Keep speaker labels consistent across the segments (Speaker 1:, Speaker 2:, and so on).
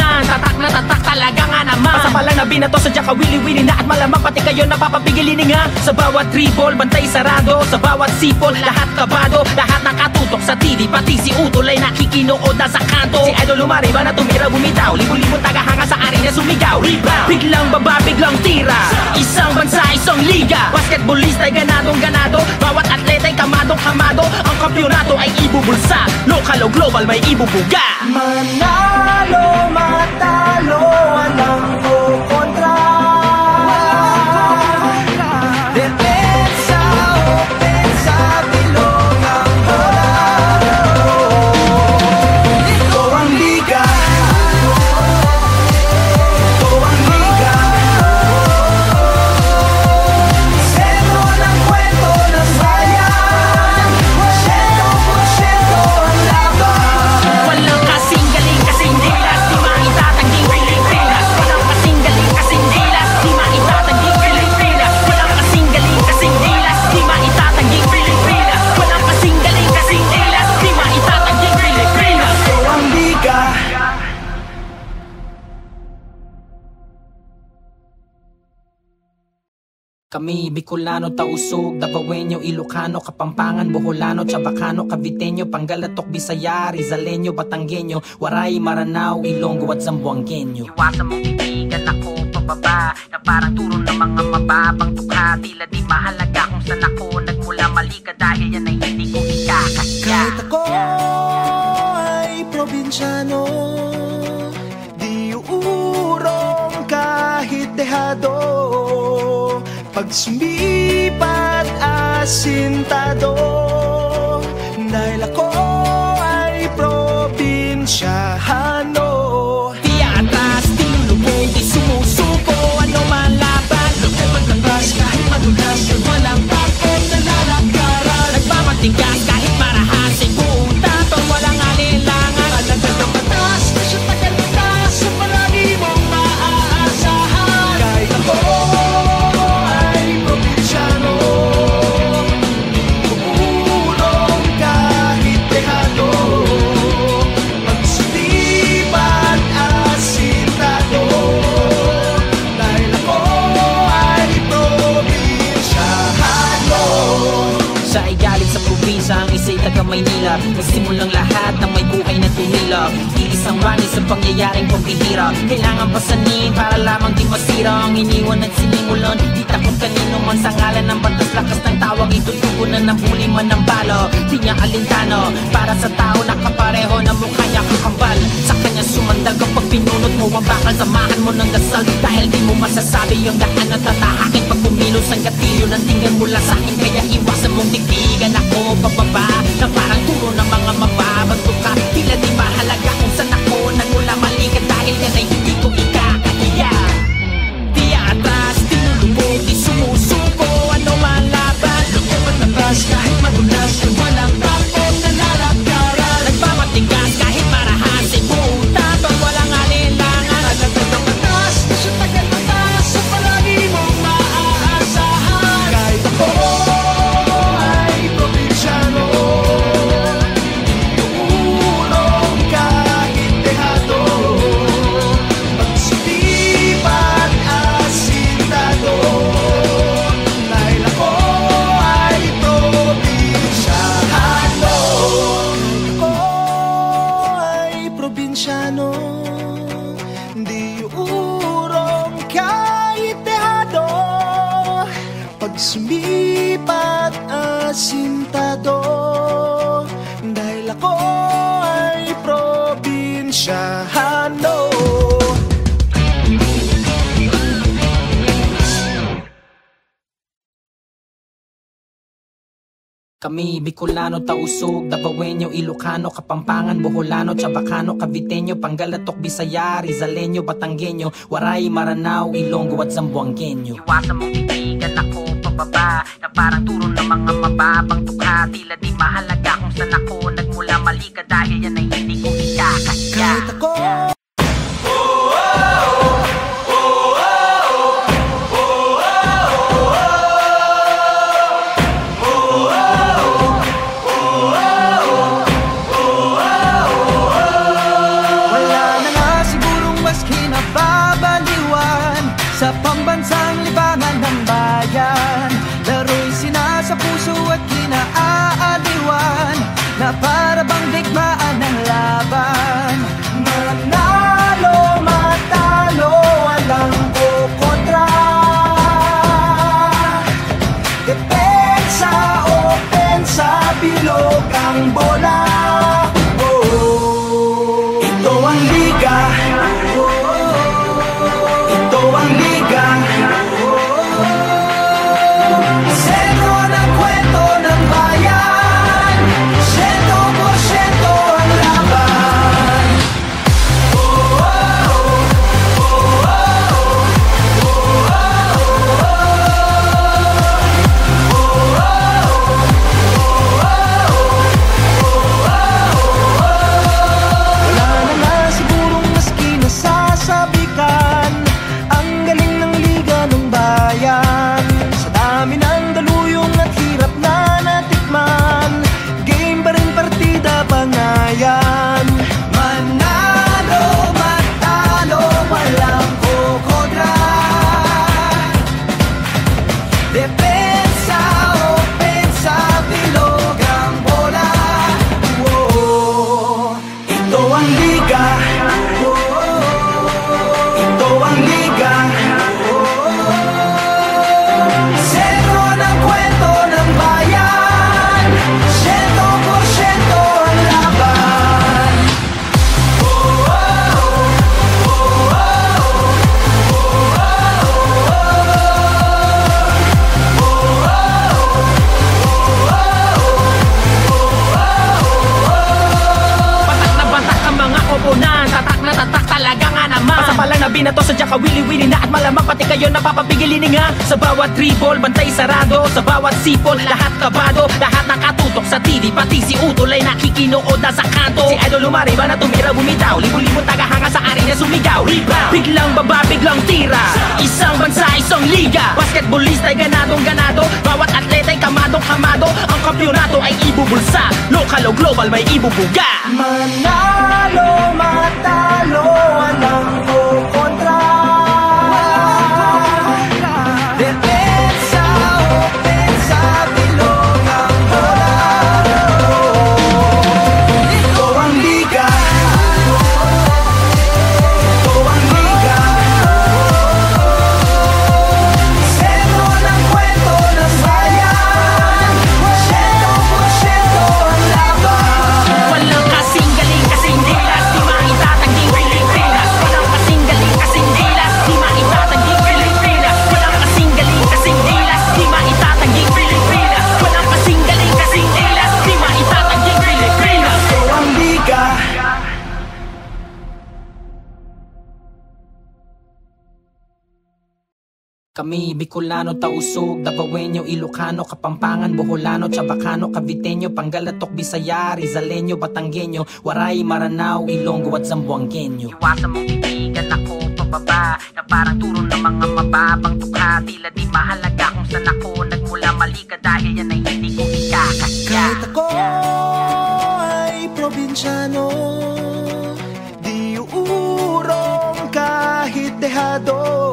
Speaker 1: yan, tatak na tatak talaga nga naman. Pasapalang na binato, sadya ka wili-wili na. At malamang pati kayo napapapigilin nga. Sa bawat dribble, bantay sarado. Sa bawat sipol, lahat kabado. Lahat nakatutok sa TV, pati si Utol ay nakikinood na sa kanto. Si Idol lumariba na tumira bumitaw. Libo-libo tagahanga sa arena sumigaw. Rebound, biglang baba, biglang tira. Isang bansa, isang liga. Basketballista ay ganadong ganado. Bawat atleta ay kamadong kamado. Ang kampyonato ay ibubulsa. Local o global may ibubuga.
Speaker 2: Manalo, matalo, walang kukontra. Depensa, opensa, bilog ang bola. Ito ang liga. Ito ang liga. Sentro ng kwento ng bayan. 100% ang laban.
Speaker 1: Walang kasing galing, kasing dilas, di maitatanging Pilipinas. Walang kasing galing, kasing dilas, di maitatanging Pilipinas. Walang kasing galing, kasing dilas, di maitatanging Pilipinas. Walang kasing galing, kasing dilas, di maitatanging Pilipinas.
Speaker 2: Ito ang liga.
Speaker 1: Kami Bicolano, Tausug, Davaoenyo, Ilocano, Kapampangan, Boholano, Chabacano, Caviteño, Pangalatok, Bisaya, Rizaleño, Batanggenyo, Waray, Maranao, Ilonggo at Zamboangueño. Iwasan mong titigan ako pababa na parang turo ng mga mababang tukha. Tila di mahalaga kung saan ako nagmula, mali ka dahil yan ay hindi ko ikakasya.
Speaker 2: Kahit ako ay probinsyano, di uurong kahit dehado. Pag sumipat asintado, dahil ako ay probinsyano.
Speaker 1: Di atras, di lulubog, di sumusuko, ano man laban. Lupay maglakas kahit madulas, walang takot na lalanggaran. Nagpapatigas kahit marahas, ay buong tapang walang alinlangan. Alagad ng batas, sa tagal na taas, sa palagi mong maaasahan.
Speaker 2: Kahit ako ay probinsyano, uurong kahit dehado. Pag sumipat asintado, dahil ako ay probinsyano.
Speaker 1: Siya ay galing sa probinsya, ang isa'y taga Maynila. Nagsimulang lahat ng may buhay na tumila. Iisang rani sa pangyayaring pambihira. Kailangan pasanin para lamang di masira ang iniwan at sinimulan. Di takot kanino man sa ngalan ng batas, lakas ng tawag, itutugunan ng huli man ng balo. Di niya alintano para sa tao na kapareho na mukha niya kakambal. Sa kanya sumandal kapag pinunot mo ang bakal, samahan mo ng dasal. Dahil di mo masasabi yung daan na tatahakin pag pumilos ang gatilyo ng tingin mula sa akin. Kaya iwasan mong titigan ako pababa na parang turo ng mga mababang tukha. Tila di mahalaga kung saan ako nagmula, mali ka dahil yan ay hindi ko ikakahiya. Di atras, di lulubog, di sumusuko, ano man laban. Lupay maglakas kahit madulas, walang takot na lalanggaran. Nagpapatigas kahit marahas, ay buong tapang walang alinlangan. Alagad ng batas, sa tagal na taas, sa palagi mong maaasahan.
Speaker 2: Kahit ako ay probinsyano, uurong kahit dehado. Pag sumipat asintado, dahil ako ay probinsyano. Ako ay probinsyano, di uurong kahit dehado. Pag sumipat asintado, dahil ako ay probinsyano.
Speaker 1: Kami Bicolano, Tausug, Davaoenyo, Ilocano, Kapampangan, Boholano, Chabacano, Caviteño, Pangalatok, Bisaya, Rizaleño, Batanggenyo, Waray, Maranao, Ilonggo at Zamboangueño. Iwasan mong titigan ako pababa na parang turo ng mga mababang tukha. Tila di mahalaga kung saan ako nagmula, mali ka dahil yan ay hindi ko ikakasya.
Speaker 2: Kahit ako wala na nga sigurong
Speaker 1: tama. Pasapalang na binato, sadya ka wili-wili na. At malamang pati kayo napapapigilin nga. Sa bawat dribble, bantay sarado. Sa bawat sipol, lahat kabado. Lahat nakatutok sa TV, pati si Utol ay nakikinood na sa kanto. Si Idol lumariba na tumira bumitaw. Libo-libo tagahanga sa arena sumigaw. Rebound, biglang baba, biglang tira. Isang bansa, isang liga. Basketballista ay ganadong-ganado. Bawat atleta ay kamadong-kamado. Ang kampyonato ay ibubulsa. Lokal o global may ibubuga.
Speaker 2: Manalo, matalo, walang kukontra. Depensa, opensa, bilog ang bola. Ito ang liga. Ito ang liga. Sentro ng kwento ng bayan. 100% ang laban.
Speaker 1: Walang kasing galing, kasing dilas, di maitatanging Pilipinas. Walang kasing galing, kasing dilas, di maitatanging Pilipinas. Walang kasing galing, kasing dilas, di maitatanging Pilipinas. Walang kasing galing, kasing dilas, di maitatanging Pilipinas.
Speaker 2: Ito ang liga.
Speaker 1: Kami, Bicolano, Tausug, Davaoenyo, Ilocano, Kapampangan, Boholano, Chabacano, Caviteño, Pangalatok, Bisaya, Rizaleño, Batanggenyo, Waray, Maranao, Ilonggo at Zamboangueño. Iwasan mong titigan ako pababa, na parang turo ng mga mababang tukha. Tila di mahalaga kung saan ako nagmula, mali ka dahil yan ay hindi ko ikakasya.
Speaker 2: Kahit ako ay probinsyano, di uurong kahit dehado.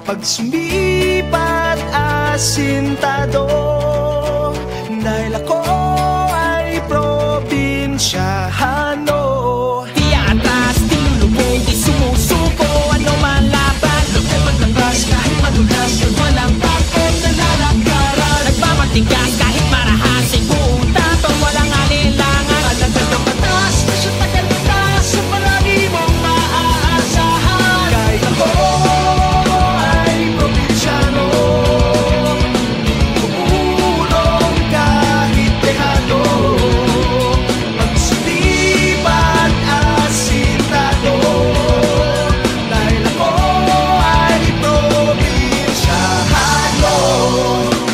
Speaker 2: Pag sumipat asintado, dahil ako ay probinsyano.
Speaker 1: Di atas, di lulubog, di sumusuko, ano man laban. Lupit labas kahit madulas, walang takot na lalakaran. Nagmamatigas kahit marahasin, buong taton, walang alinlangan. Alagad ng batas, sa tagal batas, sa palagi mong maaasahan.
Speaker 2: Kahit ako ay probinsyano, uurong kahit dehado. Pag sumipat asintado, dahil ako ay probinsyano.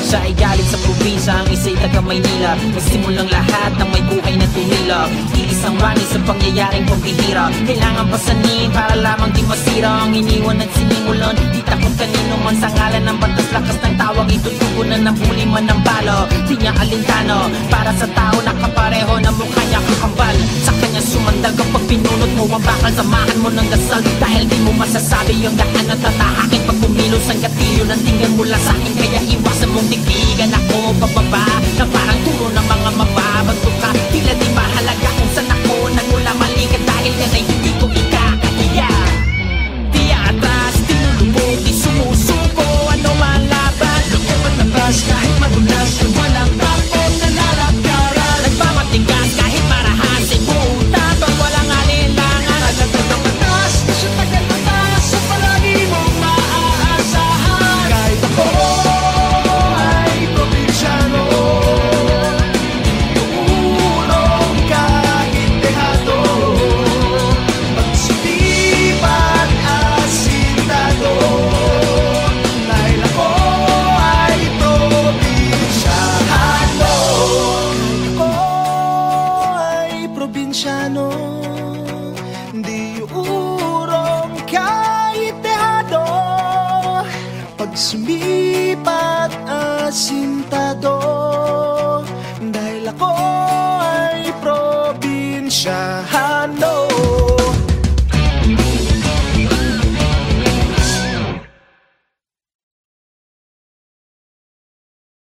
Speaker 1: Siya ay galing sa probinsya, ang isa'y taga Maynila. Nagsimulang lahat ng may buhay na tumila. Iisang rani sa pangyayaring pambihira. Kailangan pasanin para lamang di masira. Ang iniwan at sinimulan, di takot kanino man. Sa ngalan ng batas, lakas ng tawag, itutugunan ng huli man ng balo. Di niya alintano, para sa tao nakapareho na mukha niya kakambal. Sa kanya sumandal kapag pinunot mo ang bakal. Samahan mo ng dasal, dahil di mo masasabi yung daan at tatahakin. Pag pumilos ang gatilyo ng tingin mula sa akin, kaya iwasan mong tigtigan ako pababa, na parang turo ng mga mababagto ka. Tila di mahalaga kung saan ako nagmula, mali ka dahil yan ay hindi ko ikakahiya. Di atras, di lulubog, di sumusuko, ano man laban. Lupit labas kahit madulas, walang takot na lalakaran. Nagmamatigas kahit marahasin, buong taton, walang alinlangan. Alagad ng batas, sa tagal batas, sa palagi mong maaasahan.
Speaker 2: Kahit ako ay probinsyano, uurong kahit dehado. Pag sumipat asintado, dahil ako ay probinsyano. Ako ay probinsyano, di uurong kahit dehado. Pag sumipat asintado, dahil ako ay probinsyano.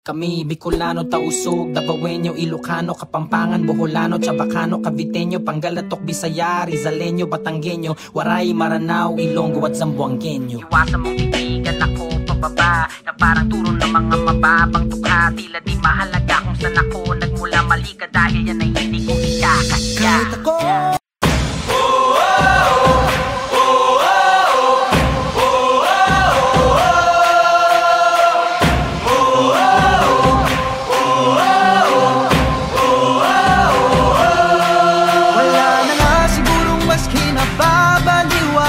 Speaker 1: Kami, Bicolano, Tausug, Davaoenyo, Ilocano, Kapampangan, Boholano, Chabacano, Caviteño, Pangalatok, Bisaya, Rizaleño, Batanggenyo, Waray, Maranao, Ilonggo at Zamboangueño. Iwasan mong titigan ako pababa, na parang turo ng mga mababang tukha. Tila di mahalaga kung saan ako nagmula, mali ka dahil yan ay hindi ko ikakasya.
Speaker 2: Kahit ako wala na nga sigurong mas kinababaliwan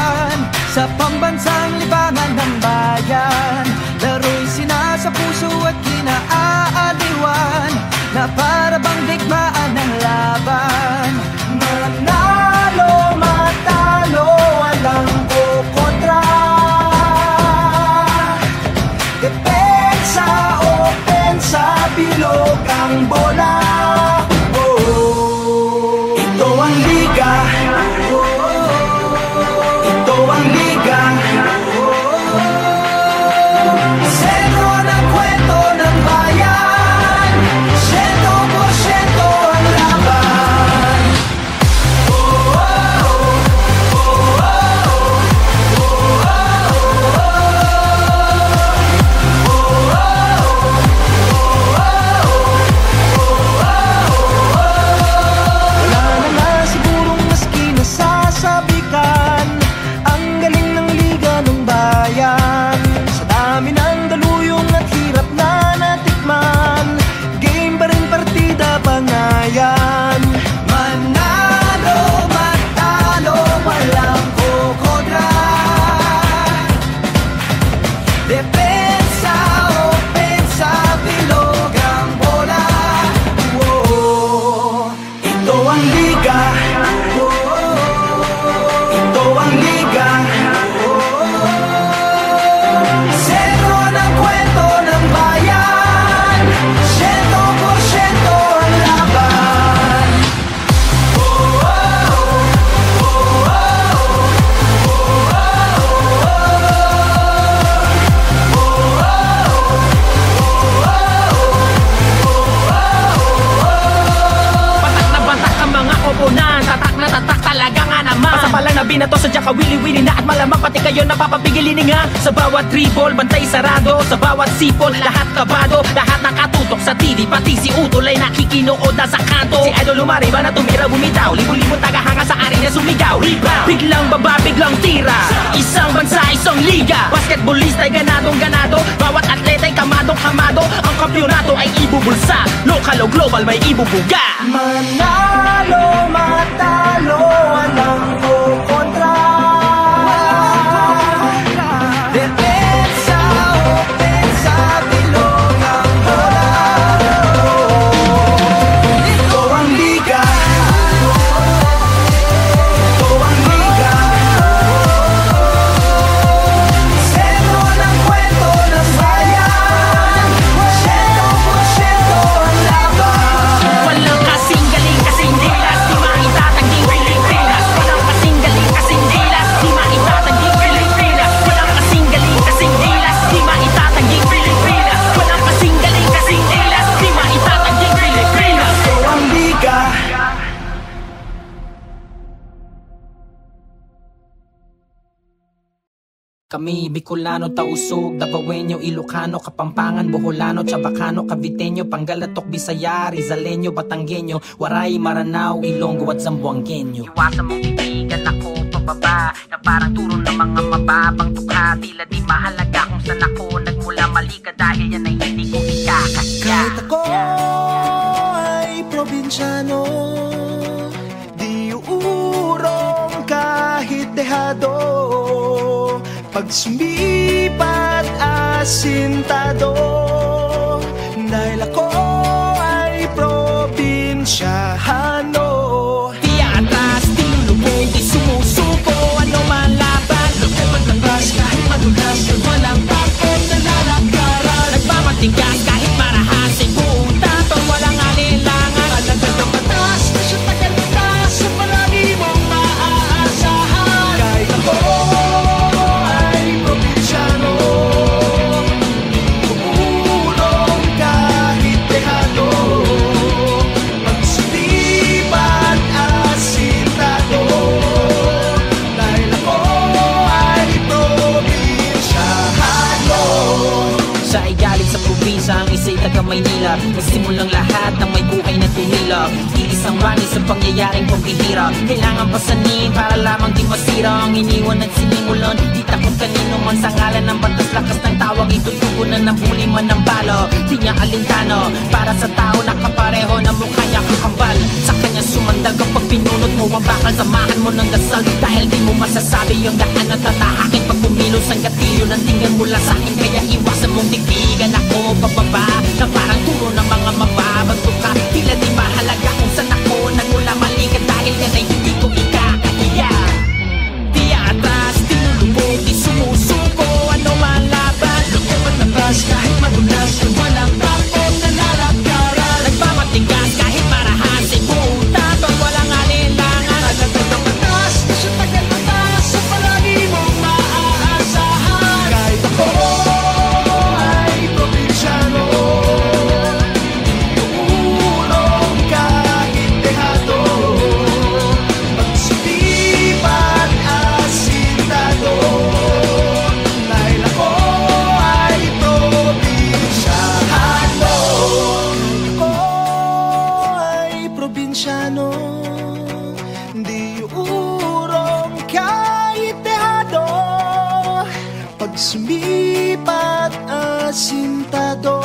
Speaker 2: Sa pambansang libangan ng bayan, laro'y sinasa puso at kinaaaliwan, na para bang digmaan ng laban. Manalo, matalo, walang kukontra. Depensa, opensa, bilog ang bola. Ito ang liga, ito ang liga. Sentro ng kwento ng bayan, 100% ang laban. Wala na nga sigurong maski nasasabikan ang galing ng liga ng bayan. Sa dami ng daluyong at hirap na natikman, game pa rin partida bangayan. Manalo, matalo, walang kukontra. Depensa, opensa, bilog ang bola. Ito ang liga, ito ang liga. Sentro ng kwento ng bayan, 100% ang laban.
Speaker 1: Patak na batak ang mga koponan, tatak na tatak talaga nga naman. Pasapalang na binato, sadya ka wili-wili na, at malamang pati kayo napapapigilin nga. Sa bawat dribble, bantay sarado, sa bawat sipol, lahat kabado, lahat nakatutok sa TV, pati si Utol ay nakikinood na sa kanto. Si Idol lumariba na tumira bumitaw, libo-libong tagahanga sa arena sumigaw. Rebound, biglang baba, biglang tira, isang bansa, isang liga. Basketballista ay ganadong ganado, bawat atleta ay kamadong kamado. Ang kampyonato ay ibubulsa, lokal o global may ibubuga.
Speaker 2: Manalo, matalo, walang kukontra. Depensa, opensa, bilog ang bola. Ito ang liga, ito ang liga. Sentro ng kwento ng bayan, 100% ang laban.
Speaker 1: Walang kasing galing, kasing dilas, di maitatanging Pilipinas. Walang kasing galing, kasing dilas, di maitatanging Pilipinas. Walang kasing galing, kasing dilas, di maitatanging Pilipinas. Walang kasing galing, kasing dilas, di maitatanging Pilipinas.
Speaker 2: Ito ang liga.
Speaker 1: Kami Bicolano, Tausug, Davaoenyo, Ilocano, Kapampangan, Boholano, Chabacano, Caviteño, Pangalatok, Bisaya, Rizaleño, Batanggenyo, Waray, Maranao, Ilonggo at Zamboangueño. Iwasan mong titigan ako pababa, na parang turo ng mga mababang tukha. Tila di mahalaga kung saan ako nagmula, mali ka dahil yan ay hindi ko ikakasya.
Speaker 2: Kahit ako ay probinsyano, di uurong kahit dehado. Pag sumipat asintado, dahil ako ay probinsyano.
Speaker 1: Di atras, di lulubog, di sumusuko, ano man laban. Lugay maglabas kahit madulas, walang takot na lalakaran. Nagmamatigas kahit marahas, ay buong tatong walang alinlangan. Alagad ng batas, sa tagal-taas, sa palagi mong maaasahan.
Speaker 2: Kahit ako ay probinsyano, uurong kahit dehado. Pag sumipat asintado, dahil ako ay probinsyano.
Speaker 1: Siya ay galing sa probinsya, ang isa'y taga Maynila. Nagsimulang lahat ng may buhay na tumila. Iisang rani sa pangyayaring pambihira. Kailangan pasanin para lamang di masira ang iniwan at sinimulan. Di takot kanino man sa ngalan ng ng batas, lakas ng tawag, itutugunan ng huli man ng balo. Di niya alintano, para sa tao nakapareho na mukha niya kakambal. Sa kanya sumandal kapag pinunot mo ang bakal, samahan mo ng dasal dahil di mo masasabi yung daan at tatahakin. Pag pumilos ang gatilyo ng tingin mula sa akin, kaya iwasan mong tigtigan ako pababa, na parang turo ng mga mababang tuka. Tila di mahalaga kung saan ako nagmula, mali ka dahil yan ay hindi ko ikakahiya. Di atras, di lulubog, di sumusuko, ano man laban, lumaban na bas kahit madulas, walang takot na lalakaran. Nagpapatigas kahit marahas, ay puta pag walang alinlangan.
Speaker 2: Naglatag ng batas, na siya tagal batas, sa palagi mong maaasahan. Kahit ako ay probinsyano, iuulong kahit dehado, pagsulipan asintado, dahil ako ay probinsyano. Ako ay probinsyano, di uurong kahit dehado, pag sumipat asintado,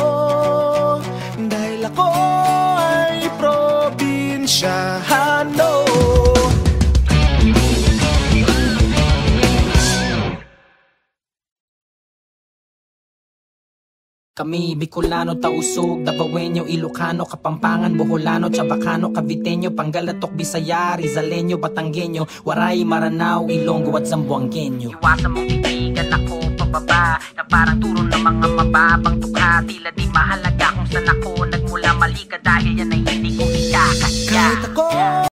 Speaker 2: dahil ako ay probinsyano.
Speaker 1: Kami Bicolano, Tausug, Davaoenyo, Ilocano, Kapampangan, Boholano, Chabacano, Caviteño, Pangalatok, Bisaya, Rizaleño, Batanggenyo, Waray, Maranao, Ilonggo at Zamboangueño. Iwasan mong titigan ako pababa, na parang turo ng mga mababang tukha. Tila di mahalaga kung saan ako nagmula, mali ka dahil yan ay hindi ko ikakahiya.
Speaker 2: Kahit ako